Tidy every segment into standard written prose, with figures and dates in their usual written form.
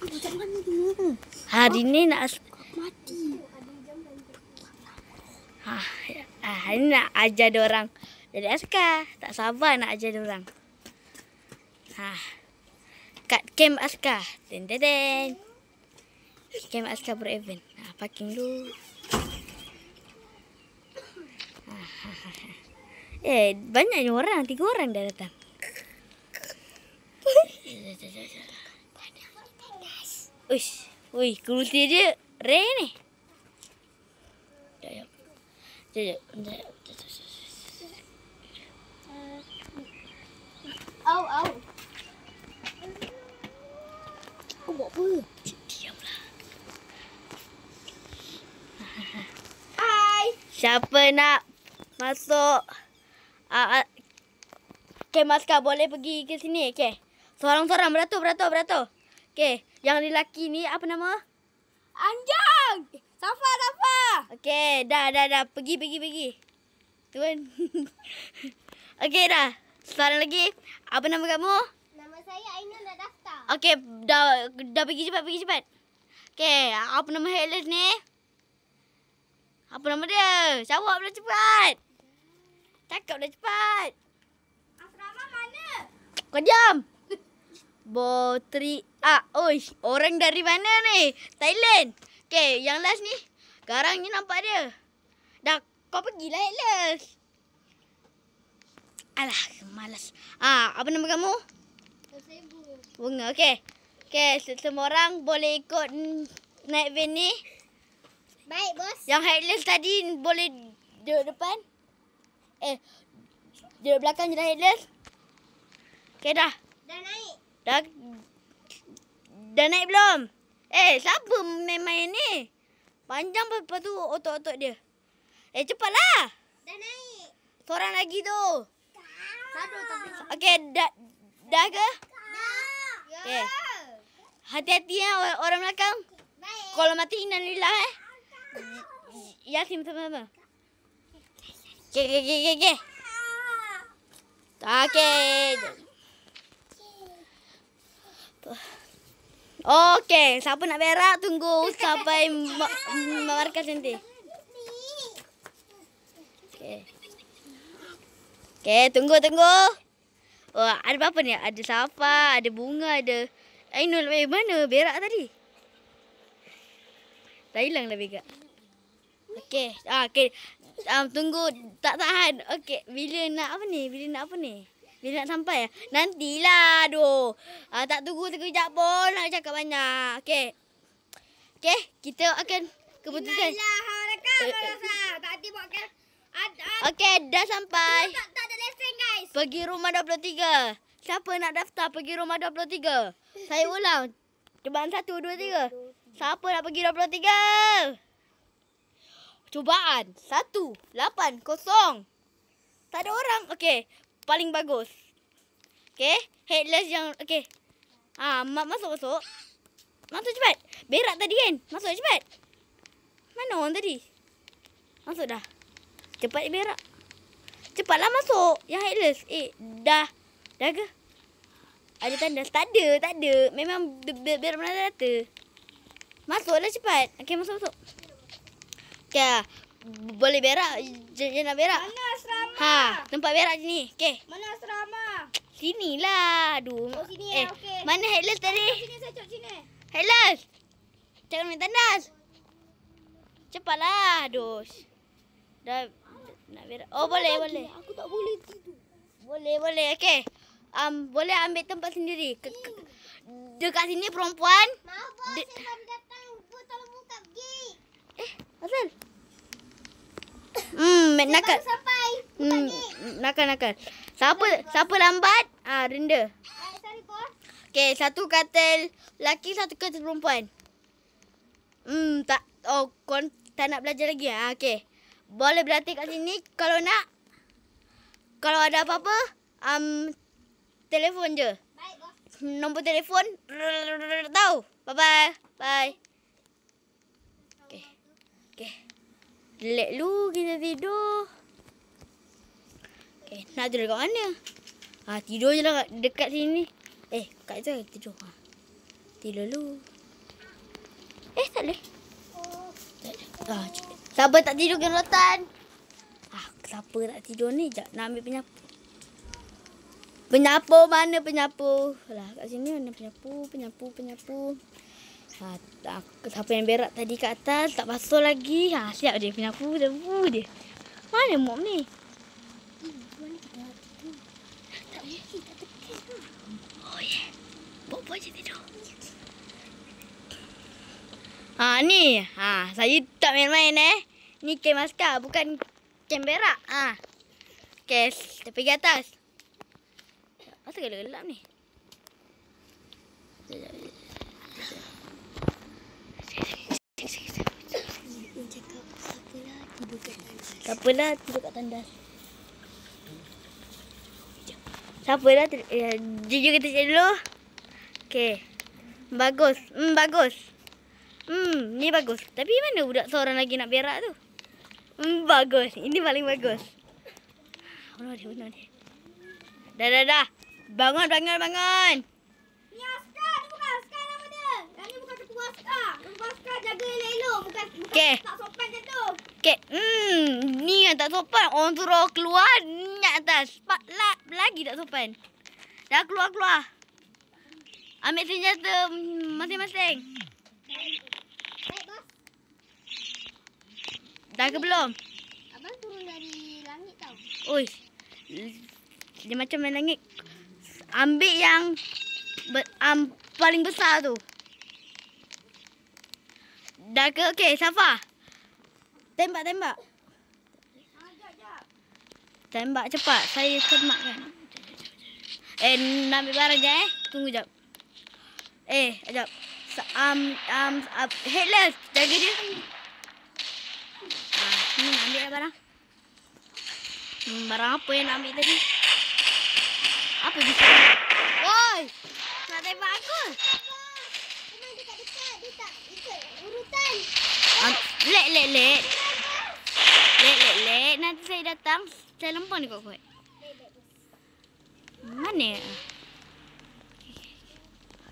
Macam mana dia? Hari ni nak Mati. hari ni nak ajar diorang jadi askar. Tak sabar nak ajar diorang. Kat camp askar. Den. Camp askar Bro-Event. Parking dulu. Banyaknya orang. 3 orang dah datang. Uish. Ui, kulti dia rare ni. Sekejap. Au. Kau buat apa? Diamlah. Hai. Siapa nak masuk camp askar boleh pergi ke sini. Okey. Seorang-seorang beratur. Okey, yang lelaki ni apa nama? Anjang. Safa. Okey, dah. Pergi. Tuan. Okey dah. Sekarang lagi. Apa nama kamu? Nama saya Ainul dah daftar. Okey, dah pergi cepat. Okey, apa nama headless ni? Apa nama dia? Jawab dah cepat. Cakap dah cepat. Asrama mana? Kau diam. Botri Oish, orang dari mana ni? Thailand. Okey, yang last ni. Garang ni nampak dia. Dah, kau pergilah headless. Alah, malas. Apa nama kamu? Saya Bunga. Okey, semua orang boleh ikut naik van ni. Baik, bos. Yang headless tadi boleh duduk depan. Duduk belakang je dah headless. Okey dah. Dah naik. Dah naik belum? Siapa main ni? Panjang lepas tu otot-otot dia. Cepatlah. Dah naik. Seorang lagi tu. Satu tapi. Okey, dah ke? Dah. Okey. Hati-hati ya orang belakang. Baik. Kalau mati innalillah Yasin sama-sama. Okey. Okey, siapa nak berak tunggu sampai markas nanti. Okey, tunggu. Oh, ada apa ni? Ada Safa, ada Bunga, ada Ainul. Mana berak tadi? Dah hilang dah berak. Okey. Tunggu tak tahan. Okey, bila nak apa ni? Bila nak sampai? Nantilah. Aduh. Tak tunggu sekejap pun nak cakap banyak. Okey, kita akan keputusan. Tadi buat kan. Okey, dah sampai. Tak ada lesen, guys. Pergi rumah 23. Siapa nak daftar pergi rumah 23? Saya ulang. Cubaan 1, 2, 3. Siapa nak pergi 23? Cubaan 1, 8, 0. Tak ada orang. Okey, paling bagus. Okey, headless yang okey. Masuk. Masuk cepat. Berak tadi kan? Masuk cepat. Mana orang tadi? Masuk dah. Cepat berak. Cepatlah masuk. Yang headless. Dah ke? Ada tandas? Tak ada. Memang berak mana data. Masuklah cepat. Okey, masuk. Okey. Boleh berak. Jangan nak berak. Mana asrama? Tempat berak sini. Okey. Mana asrama? Sinilah. Aduh. Oh, sini ya. Okey. Mana headless tadi? Saya cok sini. Headless. Jangan main tandas. Cepatlah. Aduh. Dah nak berak. Oh, boleh. Aku tak boleh tidur. Boleh. Okey. Boleh ambil tempat sendiri. Dekat sini perempuan. Maaf, bos. Saya baru datang. Tolong buka gate. Asal? Nakal. Baru sampai. Nakal. Siapa lambat? Renda. Sorry, bos. Okey, satu katil lelaki, satu katil perempuan. Kau tak nak belajar lagi? Okey. Boleh berlatih kat sini kalau nak. Kalau ada apa-apa, telefon je. Baik, bos. Nombor telefon tahu. Bye. Okey. Relax lu, kita tidur. Okey, nak tidur kat mana? Tidur je lah dekat sini. Kat tu tidur. Tidur lu. Tak boleh. Siapa tak tidur ke rotan? Siapa tak tidur ni? Sekejap, nak ambil penyapu. Penyapu mana penyapu? Alah, kat sini mana penyapu. Siapa yang berak tadi kat atas, tak basuh lagi. Siap dia penyapu dia. Mana mop ni? Oh yeah. Buat je tidur. Ni. Saya tak main-main Ni kem maskar, bukan kem berak. Okay, kita pergi atas. Masa gelap-gelap ni? Tak apalah tidur kat tandas. Siapalah jujur kita cek dulu. Okay. Bagus. Bagus. Ni bagus. Tapi mana budak seorang lagi nak berak tu? Bagus. Ini paling bagus. Bunuh dia. Dah. Bangun. Ni Askar, ni bukan Askar nama dia. Yang ni bukan ketua Askar. Ketua Askar jaga elok-elok. Bukan Okay. tak sopan macam tu. Okay. Ni yang tak sopan. Orang suruh keluar, nak atas. Lagi tak sopan. Dah keluar. Ambil senjata masing-masing. Baik, bos. Dah ke belum? Abang turun dari langit tau. Oi. Dia macam main langit. Ambil yang paling besar tu. Dah ke? Okey, Safa. Tembak. Tembak cepat. Saya semakkan. Nak ambil barang je Tunggu jap. Sekejap. Headless. Jaga dia. Ni nak ambil barang. Barang apa yang nak ambil tadi? Apa bisa? Woi! Nak tembak aku? Memang dekat-dekat. Dia tak ikut urutan. Lek. Nanti saya datang. Saya lempar ni kuat-kuat. Mana?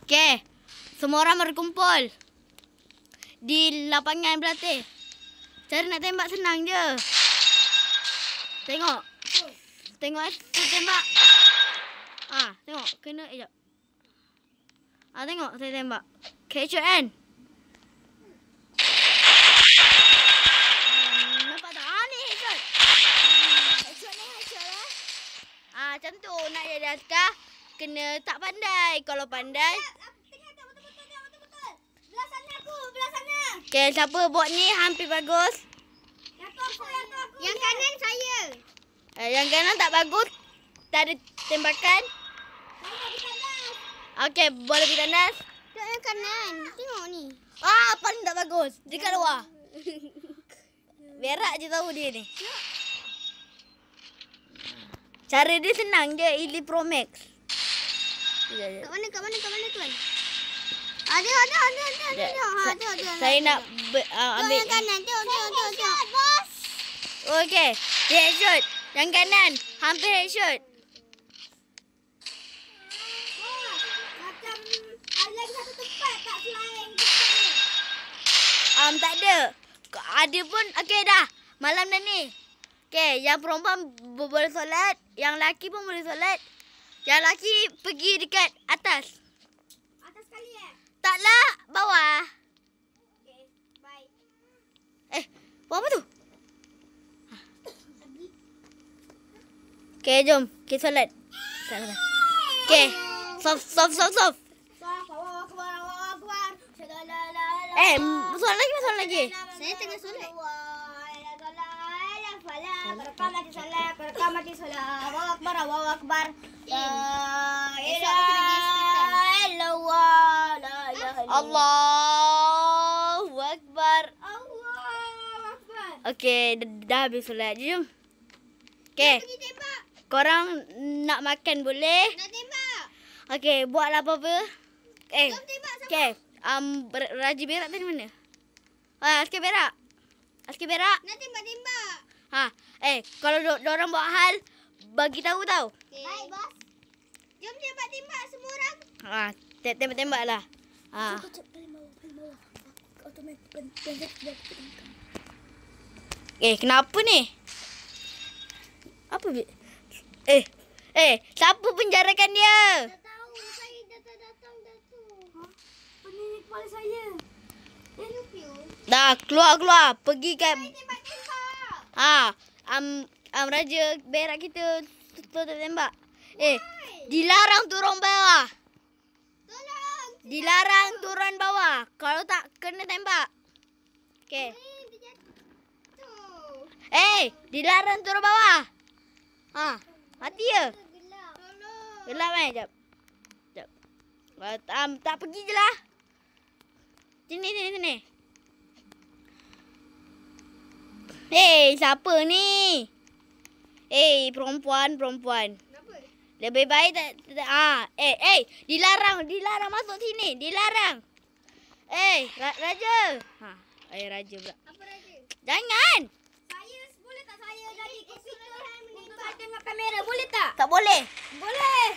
Okay. Semua orang berkumpul. Di lapangan berlatih. Cara nak tembak senang je. Tengok. Aku tembak. Tengok. Kena sekejap. Tengok saya tembak. Headshot kan? Nampak tak? Ni headshot. Headshot macam tu. Nak jadi askar, kena tak pandai. Kalau pandai. Tengok betul-betul. Belah sana. Okay, siapa buat ni hampir bagus. Yang kanan saya. Yang kanan tak bagus. Tak ada tembakan. Okay, boleh pergi tandas. Tengok yang kanan. Tengok ni. Paling tak bagus. Dekat luar. Berak je tahu dia ni. Cara dia senang je. Elite Pro Max. Kat mana tuan? Ada. Saya nak ambil. Yang kanan. Tengok. Bos. Okay. Headshot. Yang kanan. Hampir headshot. Macam ada lagi satu tempat tak selain Tak ada. Ada pun. Okay dah. Malam dah ni. Okay. Yang perempuan boleh solat. Yang lelaki pun boleh solat. Yang lelaki pergi dekat atas. atas sekali Taklah. Bawah. Okay, bye. Buat apa tu? Okay, jom. Okay, solat. Okay. Soft. Allahu Akbar. Solat lagi. Saya tengah solat. Allahu Akbar. Allahu Akbar. Okay, dah habis solat. Jom. Okay. Pergi tembak. Korang nak makan boleh? Nak tembak. Okay, buatlah apa-apa. Jom tembak sama. Okay. Raji berak tadi mana? Askar berak. Nak tembak-tembak. Kalau diorang buat hal, bagi tahu tau. Okay. Baik, bos. Jom tembak-tembak semua orang. Tembak-tembak lah. Kenapa ni? Apa? Siapa penjarakan dia? Tak tahu, saya datang Datuk. Pening kepala saya. Dah, keluar. Pergi kat... Tembak-tembak. Raja berak kita tutup tembak. Dilarang turun bawah. Tolong. Dilarang turun bawah. Kalau tak, kena tembak. Okay. Dia jatuh. Dilarang turun bawah. Mati ya? Gelap. Tolong. Gelap Jap. Tak pergi je lah. Sini. Siapa ni? Perempuan. Kenapa? Lebih baik tak. Dilarang masuk sini. Dilarang. Raja. Raja pula. Apa Raja? Jangan. Saya boleh tak saya jadi komputer untuk tengok kamera? Boleh tak? Tak boleh. Boleh.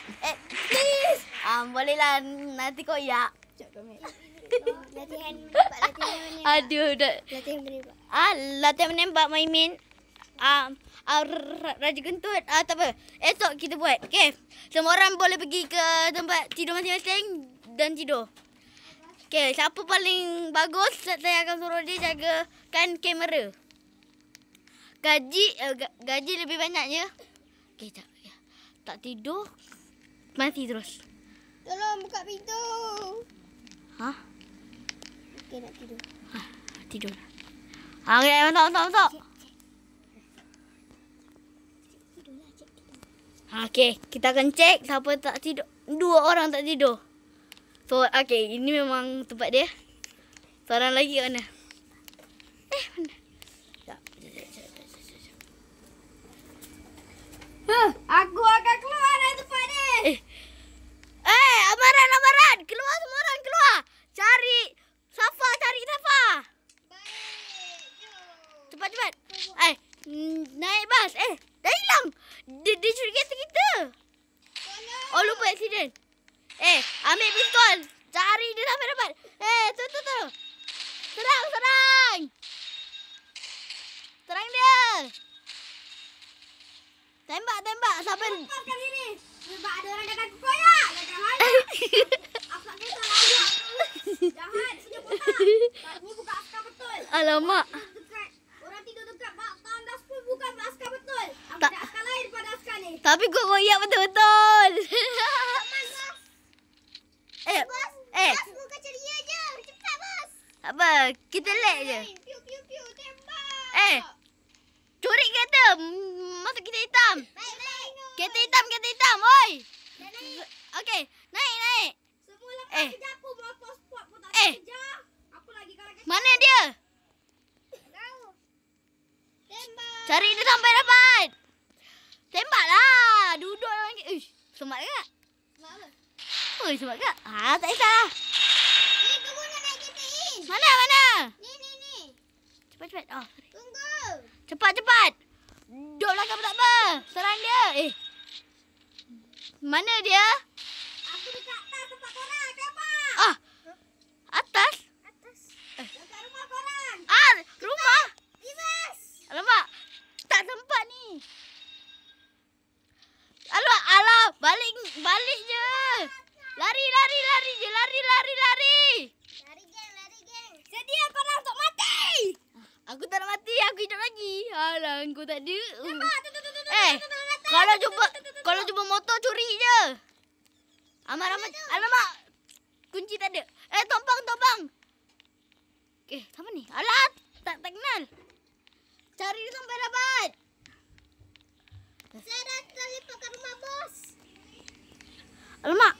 Please. Boleh lah. Nanti kau ya. Latihan menembak. Aduh, dah. Latihan menembak. Latihan menembak Maimin. Raja Kentut. Tak apa. Esok kita buat. Okay. Semua orang boleh pergi ke tempat tidur masing-masing dan tidur. Okay. Siapa paling bagus, saya akan suruh dia jagakan kamera. Gaji lebih banyak je. Okay, tak. Tak tidur. Mati terus. Tolong buka pintu. Okey, nak tidur. Tidur. Okay, masuk. Okay, kita akan cek siapa tak tidur. 2 orang tak tidur. So, okay, ini memang tempat dia. Seorang lagi kat mana? Mana? Aku akan keluar dari tempat ni. Amaran. Keluar semua orang, keluar. Cari Safa. Baik, jom. Cepat. Naik bas. Dah hilang. Dia curi kereta kita. Tolong. Oh, lupa accident. Ambil pistol. Cari dia sampai dapat. Tu. Serang. Serang dia. Tembak. Sampai. Lepaskan diri. Sebab ada orang jaga aku koyak. Jangan. Aku tak kisah lawak tu. Jahat. Punya kotak. Ni bukan askar betul. Alamak. Orang tidur dekat tandas pun bukan askar betul. Aku Tak. ada askar lain daripada askar ni. Tapi kau koyak betul-betul. Bos. Bos, buka ceria je. Cepat, bos. Apa? Kita lag je. Piu, tembak. Curi kereta. Masuk kereta hitam. Baik. Kereta hitam. Oi. Dah naik. Okey. Naik. Semua lepas kerja aku motor sport pun tak kejar. Apa lagi kalau kerja? Mana dia? Tahu. Tembak. Cari dia sampai dapat. Tembaklah. Duduk dalam kereta. Semak tak? Sebab apa? Oi, semak tak? Tak kisah. Ni tunggu nak naik kereta ni. Mana? Ni. Cepat. Tunggu. Cepat. Duduk belakang tak apa. Serang dia. Mana dia? Aku dekat atas tempat korang. Tembak. Atas. Dekat rumah korang. Rumah. Rivas. Alamak. Tak sempat ni. Alah, balik je. Lari je. Lari. Lari geng. Sedia korang untuk mati. Aku tak nak mati, aku hidup lagi. Alah, kau tak ada. Tembak. Kalau jumpa motor curi je. Amat. Alamak. Kunci tak ada. Tompang. Okay, siapa ni? Alah, tak kenal. Cari dia sampai dapat. Saya dah terlipat kat rumah bos. Alamak.